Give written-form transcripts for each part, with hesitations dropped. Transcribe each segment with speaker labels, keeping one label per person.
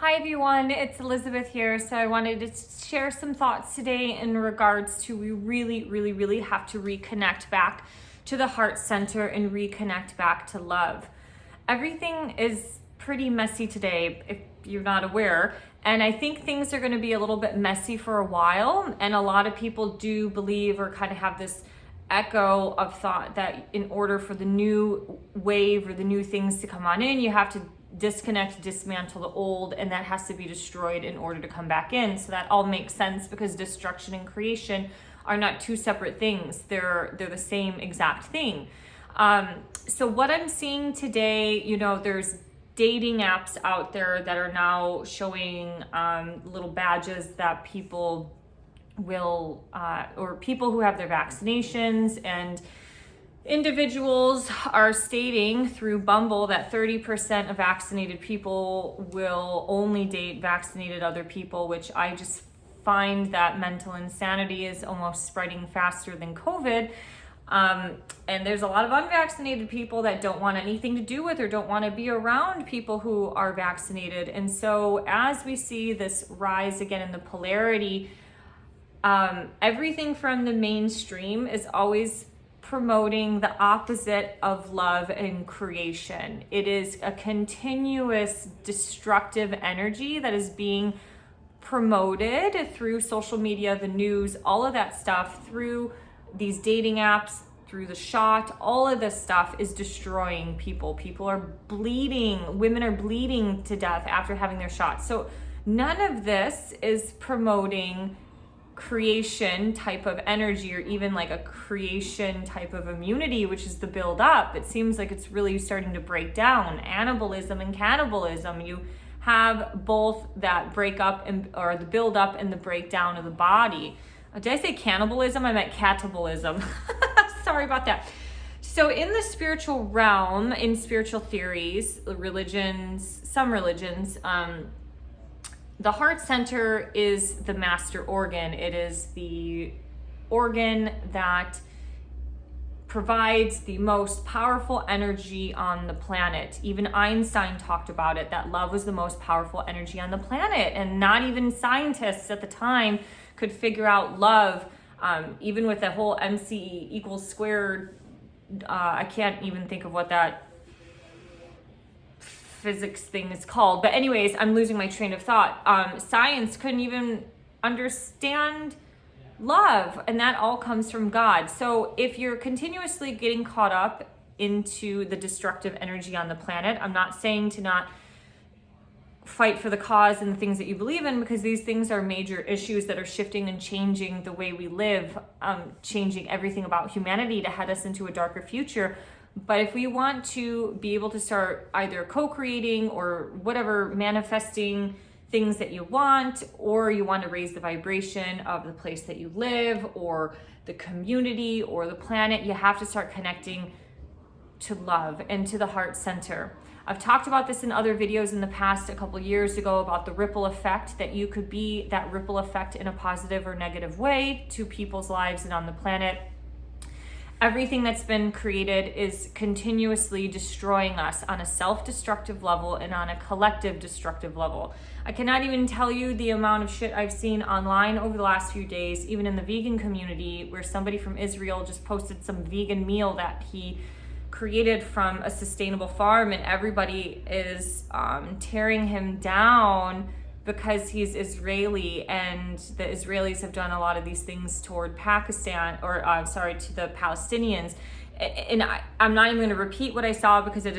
Speaker 1: Hi everyone, it's Elizabeth here. So I wanted to share some thoughts today in regards to we really have to reconnect back to the heart center and reconnect back to love. Everything is pretty messy today if you're not aware, and I think things are going to be a little bit messy for a while, and a lot of people do believe or kind of have this echo of thought that in order for the new wave or the new things to come on in, you have to dismantle the old, and that has to be destroyed in order to come back in. So that all makes sense because destruction and creation are not two separate things. They're the same exact thing. So what I'm seeing today, there's dating apps out there that are now showing little badges that people will, or people who have their vaccinations, and individuals are stating through Bumble that 30% of vaccinated people will only date vaccinated other people, which I just find that mental insanity is almost spreading faster than COVID. And there's a lot of unvaccinated people that don't want anything to do with or don't want to be around people who are vaccinated. And so as we see this rise again in the polarity, everything from the mainstream is always promoting the opposite of love and creation. It is a continuous destructive energy that is being promoted through social media, the news, all of that stuff, through these dating apps, through the shot. All of this stuff is destroying people. People are bleeding. Women are bleeding to death after having their shot. So none of this is promoting creation type of energy, or even like a creation type of immunity, which is the build up. It seems like it's really starting to break down. Anabolism and cannibalism, you have both that break up or the build up and the breakdown of the body. Did I say cannibalism? I meant catabolism. Sorry about that. So in the spiritual realm, in spiritual theories, some religions, the heart center is the master organ. It is the organ that provides the most powerful energy on the planet. Even Einstein talked about it, that love was the most powerful energy on the planet. And not even scientists at the time could figure out love, even with the whole MC equals squared. I can't even think of what that physics thing is called. But anyways, I'm losing my train of thought. Science couldn't even understand love, and that all comes from God. So if you're continuously getting caught up into the destructive energy on the planet, I'm not saying to not fight for the cause and the things that you believe in, because these things are major issues that are shifting and changing the way we live, changing everything about humanity to head us into a darker future. But if we want to be able to start either co-creating or whatever, manifesting things that you want, or you want to raise the vibration of the place that you live or the community or the planet, you have to start connecting to love and to the heart center. I've talked about this in other videos in the past, a couple years ago, about the ripple effect, that you could be that ripple effect in a positive or negative way to people's lives and on the planet. Everything that's been created is continuously destroying us on a self-destructive level and on a collective destructive level. I cannot even tell you the amount of shit I've seen online over the last few days, even in the vegan community, where somebody from Israel just posted some vegan meal that he created from a sustainable farm, and everybody is tearing him down because he's Israeli, and the Israelis have done a lot of these things toward Pakistan, or to the Palestinians. And I'm not even going to repeat what I saw, because it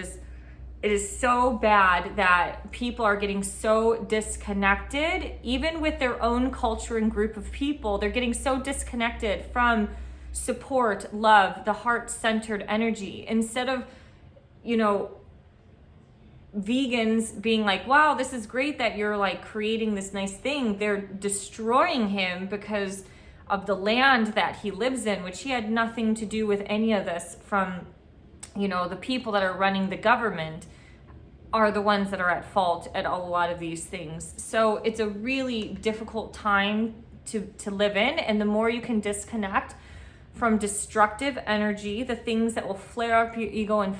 Speaker 1: is so bad that people are getting so disconnected, even with their own culture and group of people. They're getting so disconnected from support, love, the heart-centered energy. Instead of, vegans being like, wow, this is great that you're like creating this nice thing, they're destroying him because of the land that he lives in, which he had nothing to do with any of this. From the people that are running the government are the ones that are at fault at a lot of these things. So it's a really difficult time to live in, and the more you can disconnect from destructive energy, the things that will flare up your ego and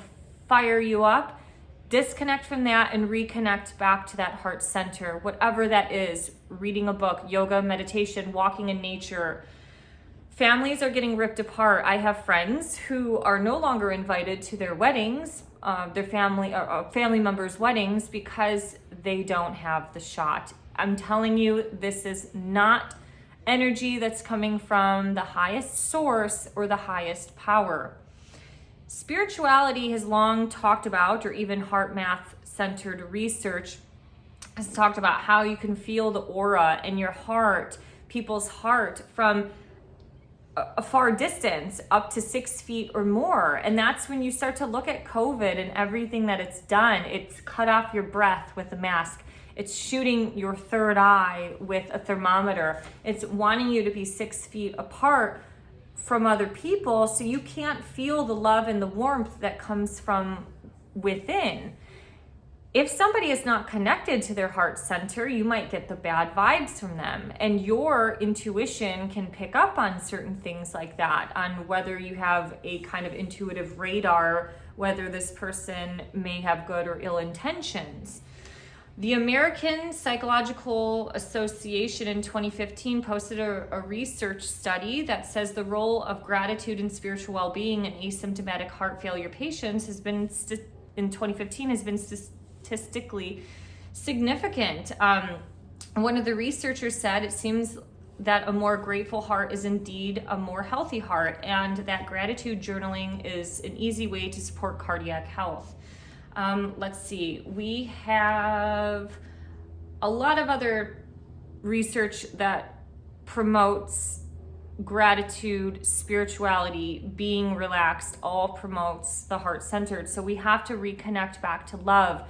Speaker 1: fire you up, disconnect from that and reconnect back to that heart center, whatever that is. Reading a book, yoga, meditation, walking in nature. Families are getting ripped apart. I have friends who are no longer invited to their weddings, their family members' weddings, because they don't have the shot. I'm telling you, this is not energy that's coming from the highest source or the highest power. Spirituality has long talked about, or even heart math centered research has talked about, how you can feel the aura in your heart, people's heart, from a far distance, up to 6 feet or more. And that's when you start to look at COVID and everything that it's done. It's cut off your breath with a mask. It's shooting your third eye with a thermometer. It's wanting you to be 6 feet apart from other people, so you can't feel the love and the warmth that comes from within. If somebody is not connected to their heart center, you might get the bad vibes from them, and your intuition can pick up on certain things like that, on whether you have a kind of intuitive radar, whether this person may have good or ill intentions. The American Psychological Association in 2015 posted a research study that says the role of gratitude and spiritual well-being in asymptomatic heart failure patients has been, in 2015, has been statistically significant. One of the researchers said it seems that a more grateful heart is indeed a more healthy heart, and that gratitude journaling is an easy way to support cardiac health. Let's see, we have a lot of other research that promotes gratitude, spirituality, being relaxed, all promotes the heart-centered. So we have to reconnect back to love.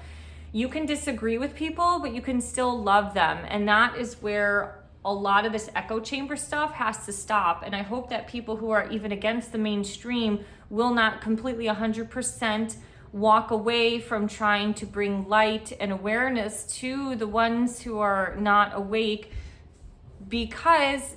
Speaker 1: You can disagree with people, but you can still love them. And that is where a lot of this echo chamber stuff has to stop. And I hope that people who are even against the mainstream will not completely 100% walk away from trying to bring light and awareness to the ones who are not awake, because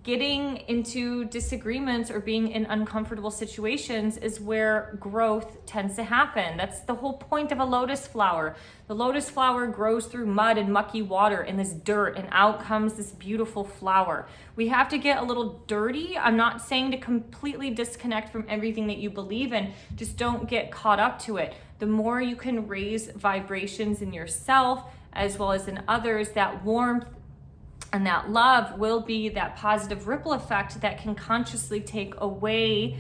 Speaker 1: getting into disagreements or being in uncomfortable situations is where growth tends to happen. That's the whole point of a lotus flower. The lotus flower grows through mud and mucky water and this dirt, and out comes this beautiful flower. We have to get a little dirty. I'm not saying to completely disconnect from everything that you believe in. Just don't get caught up to it. The more you can raise vibrations in yourself as well as in others, that warmth and that love will be that positive ripple effect that can consciously take away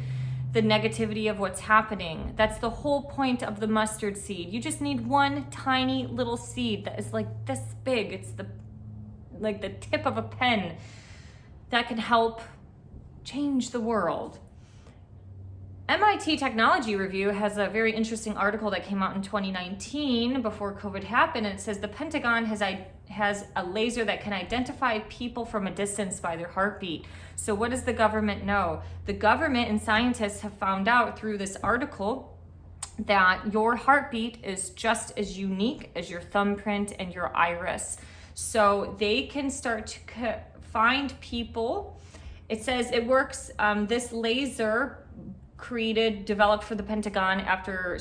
Speaker 1: the negativity of what's happening. That's the whole point of the mustard seed. You just need one tiny little seed that is like this big. It's like the tip of a pen that can help change the world. MIT Technology Review has a very interesting article that came out in 2019 before COVID happened, and it says the Pentagon has a laser that can identify people from a distance by their heartbeat. So what does the government know? The government and scientists have found out through this article that your heartbeat is just as unique as your thumbprint and your iris. So they can start to find people. It says it works, this laser developed for the Pentagon after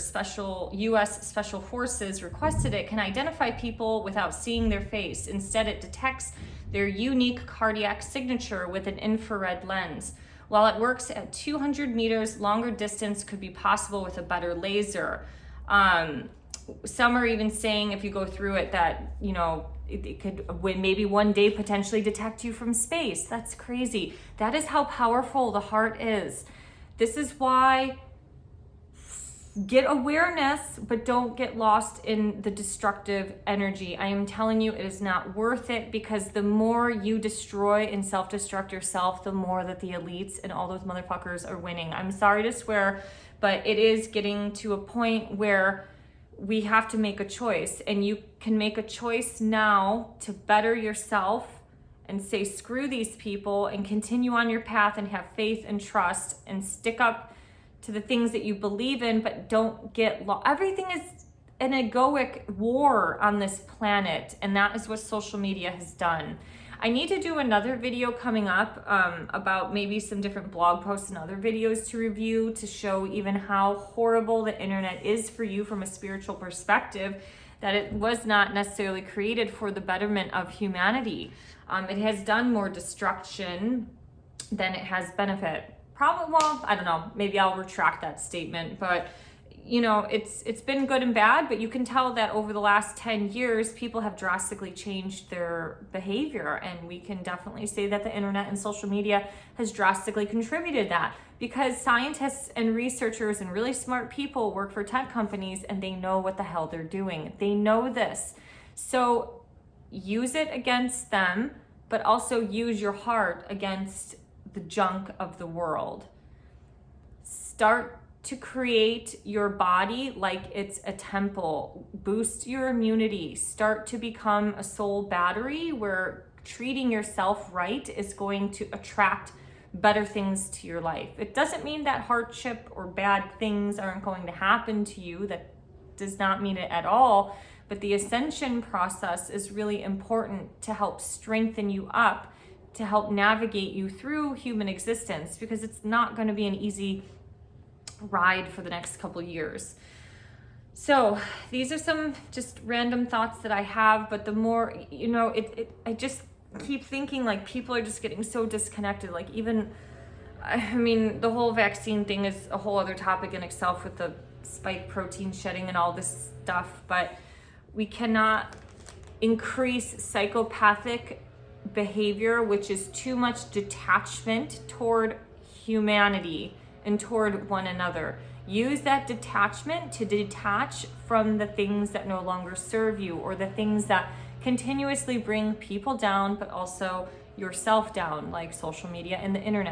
Speaker 1: U.S. Special Forces requested it, can identify people without seeing their face. Instead, it detects their unique cardiac signature with an infrared lens. While it works at 200 meters, longer distance could be possible with a better laser. Some are even saying if you go through it that, it could maybe one day potentially detect you from space. That's crazy. That is how powerful the heart is. This is why get awareness, but don't get lost in the destructive energy. I am telling you, it is not worth it, because the more you destroy and self-destruct yourself, the more that the elites and all those motherfuckers are winning. I'm sorry to swear, but it is getting to a point where we have to make a choice, and you can make a choice now to better yourself and say screw these people and continue on your path and have faith and trust and stick up to the things that you believe in, but don't get lost. Everything is an egoic war on this planet, and that is what social media has done. I need to do another video coming up about maybe some different blog posts and other videos to review to show even how horrible the internet is for you from a spiritual perspective, that it was not necessarily created for the betterment of humanity. It has done more destruction than it has benefit. Probably, well, I don't know, maybe I'll retract that statement, but you know, it's been good and bad, but you can tell that over the last 10 years, people have drastically changed their behavior. And we can definitely say that the internet and social media has drastically contributed that, because scientists and researchers and really smart people work for tech companies and they know what the hell they're doing. They know this. So use it against them, but also use your heart against the junk of the world. Start to create your body like it's a temple. Boost your immunity. Start to become a soul battery where treating yourself right is going to attract better things to your life. It doesn't mean that hardship or bad things aren't going to happen to you. That does not mean it at all. But the ascension process is really important to help strengthen you up, to help navigate you through human existence, because it's not going to be an easy ride for the next couple years. So these are some just random thoughts that I have, but the more, you know, I just keep thinking like people are just getting so disconnected. Like even, I mean, the whole vaccine thing is a whole other topic in itself with the spike protein shedding and all this stuff, but we cannot increase psychopathic behavior, which is too much detachment toward humanity and toward one another. Use that detachment to detach from the things that no longer serve you, or the things that continuously bring people down, but also yourself down, like social media and the internet.